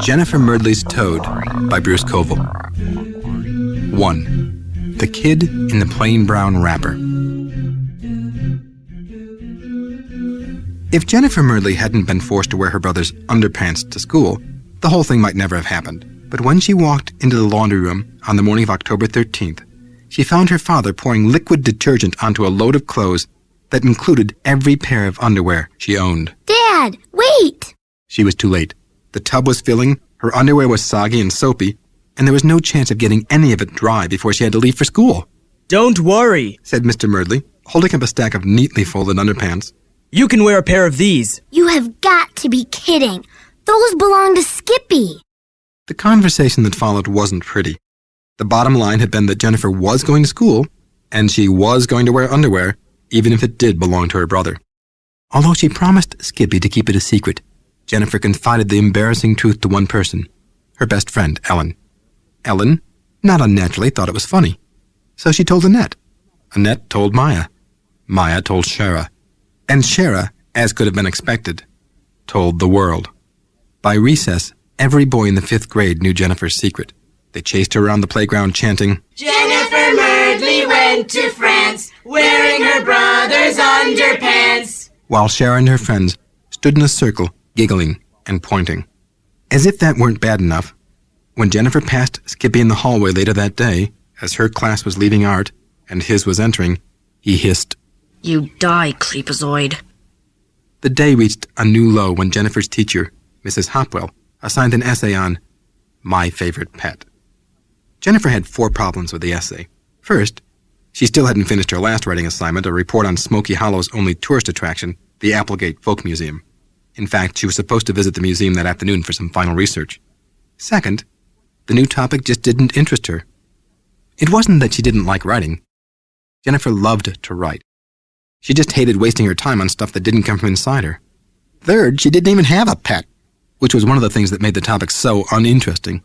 Jennifer Murdley's Toad by Bruce Koval. 1. The Kid in the Plain Brown Wrapper. If Jennifer Murdley hadn't been forced to wear her brother's underpants to school, the whole thing might never have happened. But when she walked into the laundry room on the morning of October 13th, she found her father pouring liquid detergent onto a load of clothes that included every pair of underwear she owned. Dad, wait! She was too late. The tub was filling, her underwear was soggy and soapy, and there was no chance of getting any of it dry before she had to leave for school. Don't worry, said Mr. Murdley, holding up a stack of neatly folded underpants. You can wear a pair of these. You have got to be kidding. Those belong to Skippy. The conversation that followed wasn't pretty. The bottom line had been that Jennifer was going to school, and she was going to wear underwear, even if it did belong to her brother. Although she promised Skippy to keep it a secret, Jennifer confided the embarrassing truth to one person, her best friend, Ellen. Ellen, not unnaturally, thought it was funny. So she told Annette. Annette told Maya. Maya told Shara. And Shara, as could have been expected, told the world. By recess, every boy in the 5th grade knew Jennifer's secret. They chased her around the playground chanting, Jennifer Murdley went to France, wearing her brother's underpants. While Shara and her friends stood in a circle, giggling and pointing. As if that weren't bad enough, when Jennifer passed Skippy in the hallway later that day, as her class was leaving art and his was entering, he hissed, You die, creepazoid. The day reached a new low when Jennifer's teacher, Mrs. Hopwell, assigned an essay on My Favorite Pet. Jennifer had 4 problems with the essay. First, she still hadn't finished her last writing assignment, a report on Smoky Hollow's only tourist attraction, the Applegate Folk Museum. In fact, she was supposed to visit the museum that afternoon for some final research. Second, the new topic just didn't interest her. It wasn't that she didn't like writing. Jennifer loved to write. She just hated wasting her time on stuff that didn't come from inside her. Third, she didn't even have a pet, which was one of the things that made the topic so uninteresting.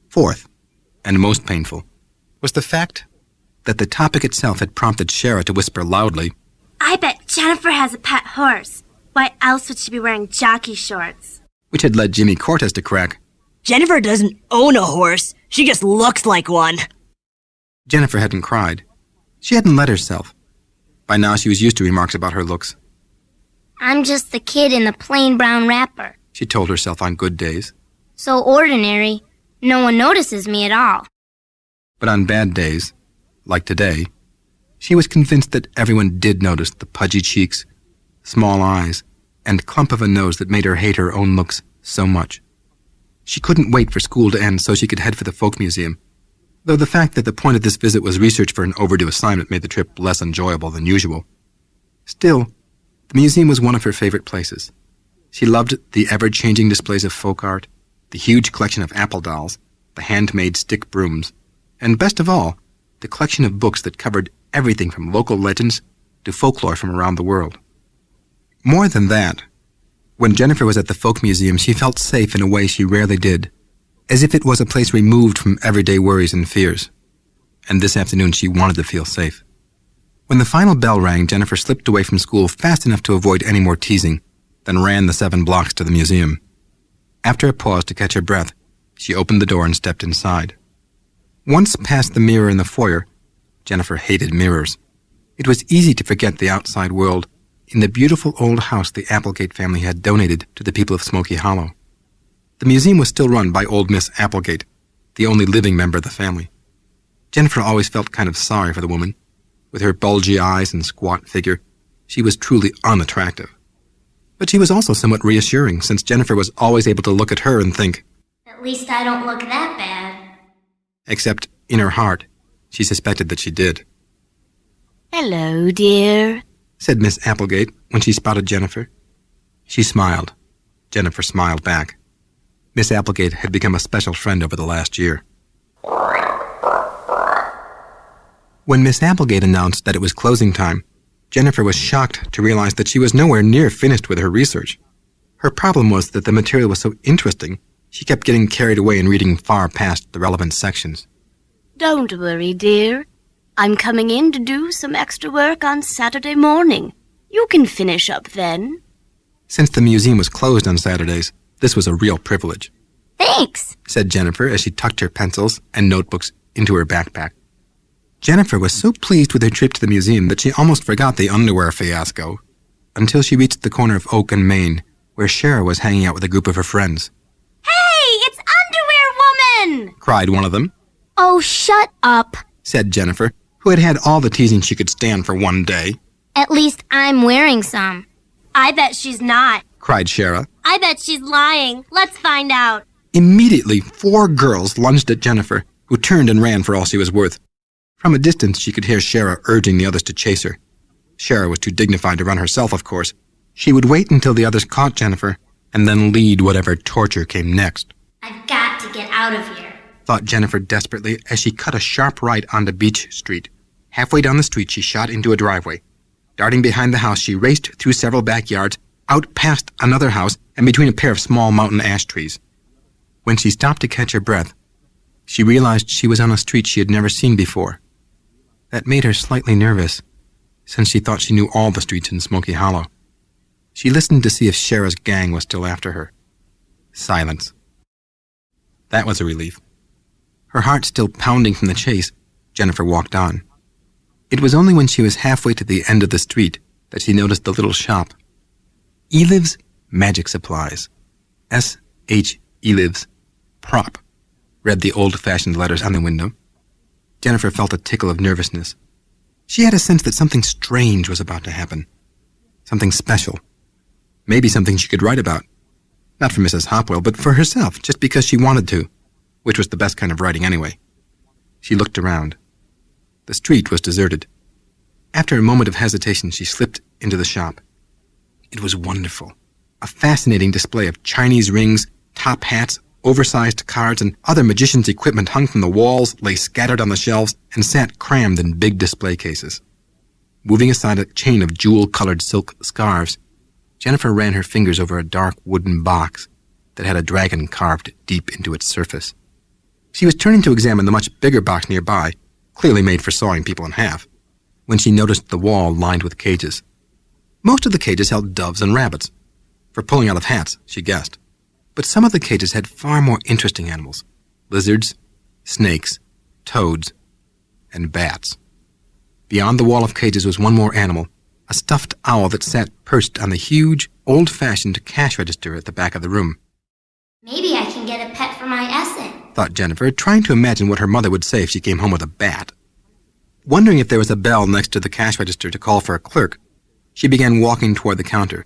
Fourth, and most painful, was the fact that the topic itself had prompted Shara to whisper loudly, I bet Jennifer has a pet horse. Why else would she be wearing jockey shorts? Which had led Jimmy Cortez to crack, Jennifer doesn't own a horse. She just looks like one. Jennifer hadn't cried. She hadn't let herself. By now she was used to remarks about her looks. I'm just the kid in the plain brown wrapper. She told herself on good days. So ordinary, no one notices me at all. But on bad days, like today, she was convinced that everyone did notice the pudgy cheeks, small eyes, and clump of a nose that made her hate her own looks so much. She couldn't wait for school to end so she could head for the folk museum, though the fact that the point of this visit was research for an overdue assignment made the trip less enjoyable than usual. Still, the museum was one of her favorite places. She loved the ever-changing displays of folk art, the huge collection of apple dolls, the handmade stick brooms, and best of all, the collection of books that covered everything from local legends to folklore from around the world. More than that, when Jennifer was at the folk museum, she felt safe in a way she rarely did, as if it was a place removed from everyday worries and fears. And this afternoon she wanted to feel safe. When the final bell rang, Jennifer slipped away from school fast enough to avoid any more teasing, then ran the 7 blocks to the museum. After a pause to catch her breath, she opened the door and stepped inside. Once past the mirror in the foyer, Jennifer hated mirrors. It was easy to forget the outside world in the beautiful old house the Applegate family had donated to the people of Smoky Hollow. The museum was still run by old Miss Applegate, the only living member of the family. Jennifer always felt kind of sorry for the woman. With her bulgy eyes and squat figure, she was truly unattractive. But she was also somewhat reassuring, since Jennifer was always able to look at her and think, At least I don't look that bad. Except, in her heart, she suspected that she did. Hello, dear, said Miss Applegate when she spotted Jennifer. She smiled. Jennifer smiled back. Miss Applegate had become a special friend over the last year. When Miss Applegate announced that it was closing time, Jennifer was shocked to realize that she was nowhere near finished with her research. Her problem was that the material was so interesting, she kept getting carried away and reading far past the relevant sections. Don't worry, dear. I'm coming in to do some extra work on Saturday morning. You can finish up then. Since the museum was closed on Saturdays, this was a real privilege. Thanks. Said Jennifer as she tucked her pencils and notebooks into her backpack. Jennifer was so pleased with her trip to the museum that she almost forgot the underwear fiasco until she reached the corner of Oak and Main, where Shara was hanging out with a group of her friends. Hey, it's Underwear Woman! Cried one of them. Oh, shut up. Said Jennifer, who had had all the teasing she could stand for one day. At least I'm wearing some. I bet she's not. Cried Shara. I bet she's lying. Let's find out. Immediately, 4 girls lunged at Jennifer, who turned and ran for all she was worth. From a distance, she could hear Shara urging the others to chase her. Shara was too dignified to run herself, of course. She would wait until the others caught Jennifer, and then lead whatever torture came next. I've got to get out of here, thought Jennifer desperately as she cut a sharp right onto Beach Street. Halfway down the street, she shot into a driveway. Darting behind the house, she raced through several backyards, out past another house, and between a pair of small mountain ash trees. When she stopped to catch her breath, she realized she was on a street she had never seen before. That made her slightly nervous, since she thought she knew all the streets in Smoky Hollow. She listened to see if Shara's gang was still after her. Silence. That was a relief. Her heart still pounding from the chase, Jennifer walked on. It was only when she was halfway to the end of the street that she noticed the little shop. Elives Magic Supplies. S.H. Elives. Prop. Read the old-fashioned letters on the window. Jennifer felt a tickle of nervousness. She had a sense that something strange was about to happen. Something special. Maybe something she could write about. Not for Mrs. Hopwell, but for herself, just because she wanted to, which was the best kind of writing anyway. She looked around. The street was deserted. After a moment of hesitation, she slipped into the shop. It was wonderful. A fascinating display of Chinese rings, top hats, oversized cards, and other magician's equipment hung from the walls, lay scattered on the shelves, and sat crammed in big display cases. Moving aside a chain of jewel-colored silk scarves, Jennifer ran her fingers over a dark wooden box that had a dragon carved deep into its surface. She was turning to examine the much bigger box nearby, clearly made for sawing people in half, when she noticed the wall lined with cages. Most of the cages held doves and rabbits. For pulling out of hats, she guessed. But some of the cages had far more interesting animals. Lizards, snakes, toads, and bats. Beyond the wall of cages was one more animal, a stuffed owl that sat perched on the huge, old-fashioned cash register at the back of the room. Maybe I can get a pet for my Essen, thought Jennifer, trying to imagine what her mother would say if she came home with a bat. Wondering if there was a bell next to the cash register to call for a clerk, she began walking toward the counter.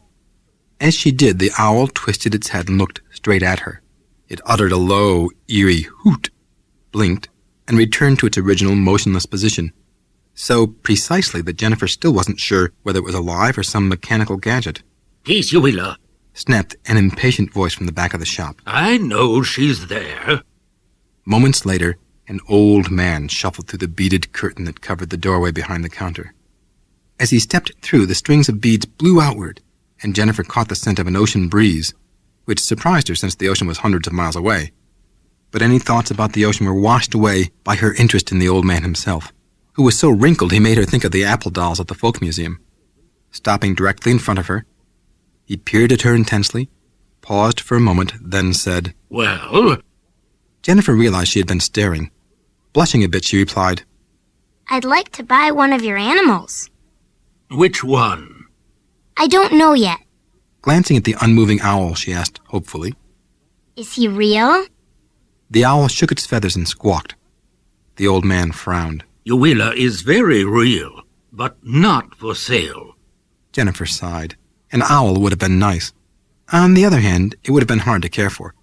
As she did, the owl twisted its head and looked straight at her. It uttered a low, eerie hoot, blinked, and returned to its original motionless position, so precisely that Jennifer still wasn't sure whether it was alive or some mechanical gadget. Peace, you wheeler, snapped an impatient voice from the back of the shop. I know she's there. Moments later, an old man shuffled through the beaded curtain that covered the doorway behind the counter. As he stepped through, the strings of beads blew outward, and Jennifer caught the scent of an ocean breeze, which surprised her since the ocean was hundreds of miles away. But any thoughts about the ocean were washed away by her interest in the old man himself, who was so wrinkled he made her think of the apple dolls at the folk museum. Stopping directly in front of her, he peered at her intensely, paused for a moment, then said, Well? Jennifer realized she had been staring. Blushing a bit, she replied, I'd like to buy one of your animals. Which one? I don't know yet. Glancing at the unmoving owl, she asked hopefully, Is he real? The owl shook its feathers and squawked. The old man frowned. Your wheeler is very real, but not for sale. Jennifer sighed. An owl would have been nice. On the other hand, it would have been hard to care for.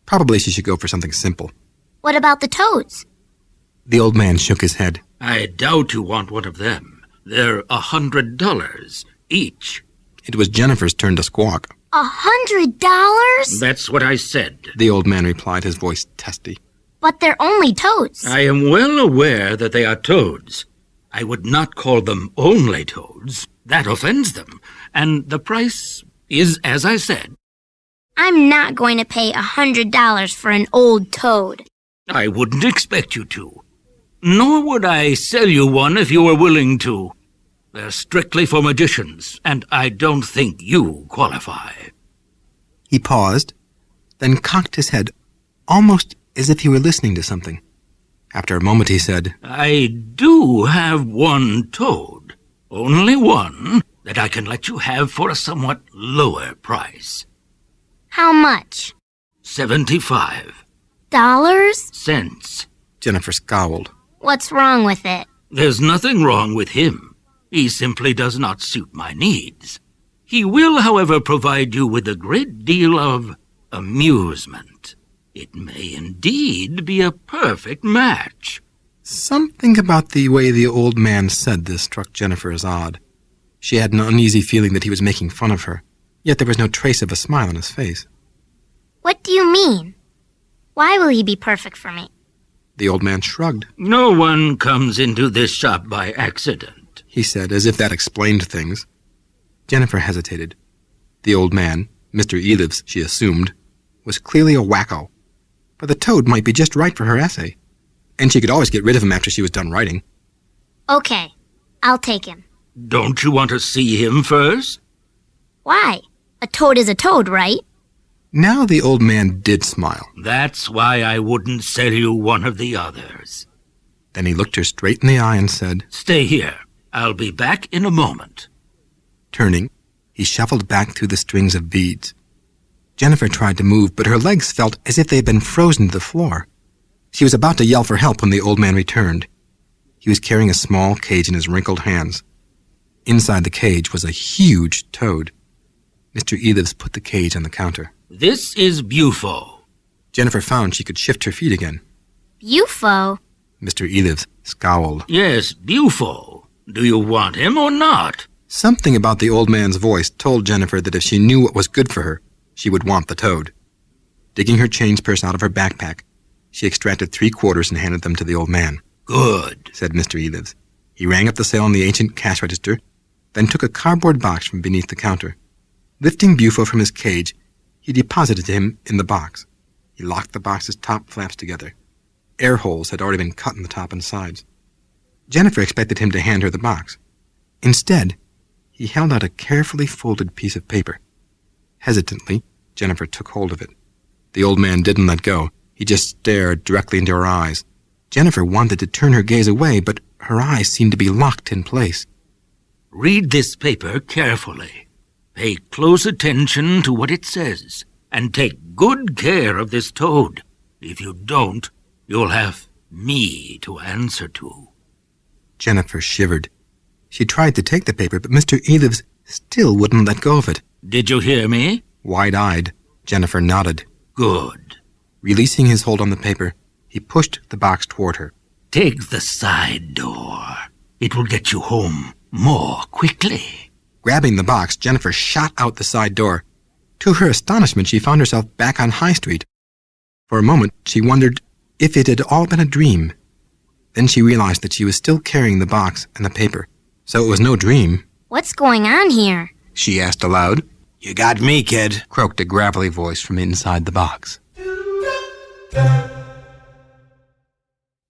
Probably she should go for something simple. What about the toads? The old man shook his head. I doubt you want one of them. They're $100 each. It was Jennifer's turn to squawk. $100? That's what I said. The old man replied, his voice testy. But they're only toads. I am well aware that they are toads. I would not call them only toads. That offends them. And the price is, as I said. I'm not going to pay $100 for an old toad. I wouldn't expect you to. Nor would I sell you one if you were willing to They're strictly for magicians, and I don't think you qualify. He paused, then cocked his head, almost as if he were listening to something. After a moment he said, I do have one toad, only one, that I can let you have for a somewhat lower price. How much? 75 $? Jennifer scowled. What's wrong with it? There's nothing wrong with him. He simply does not suit my needs. He will, however, provide you with a great deal of amusement. It may indeed be a perfect match. Something about the way the old man said this struck Jennifer as odd. She had an uneasy feeling that he was making fun of her, yet there was no trace of a smile on his face. What do you mean? Why will he be perfect for me? The old man shrugged. No one comes into this shop by accident, He said, as if that explained things. Jennifer hesitated. The old man, Mr. Elives, she assumed, was clearly a wacko. But the toad might be just right for her essay, and she could always get rid of him after she was done writing. Okay, I'll take him. Don't you want to see him first? Why? A toad is a toad, right? Now the old man did smile. That's why I wouldn't sell you one of the others. Then he looked her straight in the eye and said, Stay here. I'll be back in a moment. Turning, he shuffled back through the strings of beads. Jennifer tried to move, but her legs felt as if they had been frozen to the floor. She was about to yell for help when the old man returned. He was carrying a small cage in his wrinkled hands. Inside the cage was a huge toad. Mr. Elives put the cage on the counter. This is Bufo. Jennifer found she could shift her feet again. Bufo? Mr. Elives scowled. Yes, Bufo. Do you want him or not? Something about the old man's voice told Jennifer that if she knew what was good for her, she would want the toad. Digging her change purse out of her backpack, she extracted 3 quarters and handed them to the old man. Good, said Mr. Elives. He rang up the sale on the ancient cash register, then took a cardboard box from beneath the counter. Lifting Bufo from his cage, he deposited him in the box. He locked the box's top flaps together. Air holes had already been cut in the top and sides. Jennifer expected him to hand her the box. Instead, he held out a carefully folded piece of paper. Hesitantly, Jennifer took hold of it. The old man didn't let go. He just stared directly into her eyes. Jennifer wanted to turn her gaze away, but her eyes seemed to be locked in place. Read this paper carefully. Pay close attention to what it says, and take good care of this toad. If you don't, you'll have me to answer to. Jennifer shivered. She tried to take the paper, but Mr. Elives still wouldn't let go of it. Did you hear me? Wide-eyed, Jennifer nodded. Good. Releasing his hold on the paper, he pushed the box toward her. Take the side door. It will get you home more quickly. Grabbing the box, Jennifer shot out the side door. To her astonishment, she found herself back on High Street. For a moment, she wondered if it had all been a dream. Then she realized that she was still carrying the box and the paper, so it was no dream. What's going on here? She asked aloud. You got me, kid, Croaked a gravelly voice from inside the box.